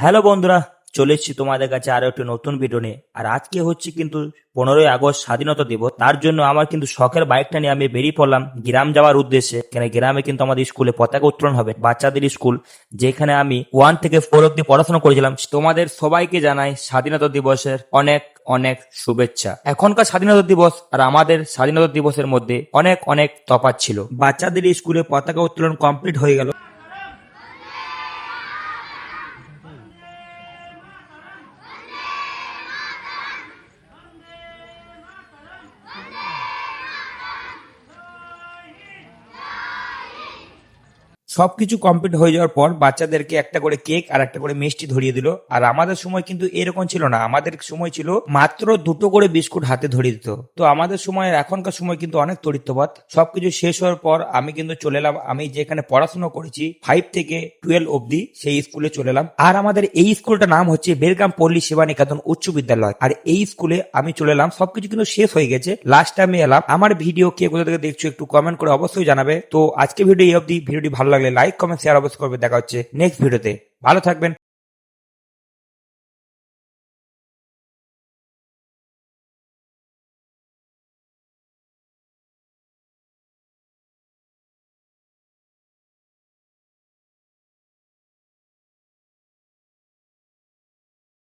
Hello বন্ধুরা, চলে এসেছি তোমাদের কাছে আরো একটি নতুন ভিডিও নিয়ে। আর আজকে হচ্ছে কিন্তু 15ই আগস্ট স্বাধীনতা দিবস। তার জন্য আমার কিন্তু শখের বাইকটা নিয়ে আমি বেরিয়ে পড়লাম গ্রাম যাওয়ার উদ্দেশ্যে। কেন গ্রামে কিন্তু আমাদের স্কুলে পতাকা উত্তোলন হবে, বাচ্চাদের স্কুল, যেখানে আমি 1 থেকে 4 অব্দি পড়াশোনা করেছিলাম। তোমাদের সবাইকে জানাই স্বাধীনতা দিবসের অনেক অনেক শুভেচ্ছা। এখনকার স্বাধীনতা দিবস আর আমাদের স্বাধীনতা দিবসের মধ্যে অনেক অনেক তফাৎ ছিল। বাচ্চাদের স্কুলে পতাকা উত্তোলন কমপ্লিট হয়ে গেল। সবকিছু কমপ্লিট হয়ে যাওয়ার পর বাচ্চাদেরকে একটা করে কেক আর একটা করে মিষ্টি ধরিয়ে দিল। আর আমাদের সময় কিন্তু এরকম ছিল না, আমাদের সময় ছিল মাত্র 2টো করে বিস্কুট হাতে ধরিয়ে দিত। তো আমাদের সময় আর এখনকার সময় কিন্তু অনেক তড়িৎ। সবকিছু শেষ হওয়ার পর আমি কিন্তু চলে এলাম, আমি যেখানে পড়াশোনা করেছি 5 থেকে 12 অব্দি, সেই স্কুলে চলে এলাম। আর আমাদের এই স্কুলটার নাম হচ্ছে বেলগাম পল্লী সেবা নিকেতন উচ্চ বিদ্যালয়। আর এই স্কুলে আমি চলে এলাম, সবকিছু কিন্তু শেষ হয়ে গেছে, লাস্ট আমি এলাম। আমার ভিডিও কে কোথা থেকে দেখছো একটু কমেন্ট করে অবশ্যই জানাবে। তো আজকে ভিডিও এই অবধি। ভিডিওটি ভালো লাগলে লাইক কমেন্ট শেয়ার অবশ্যই করবে। দেখা হচ্ছে নেক্সট ভিডিওতে। ভালো থাকবেন।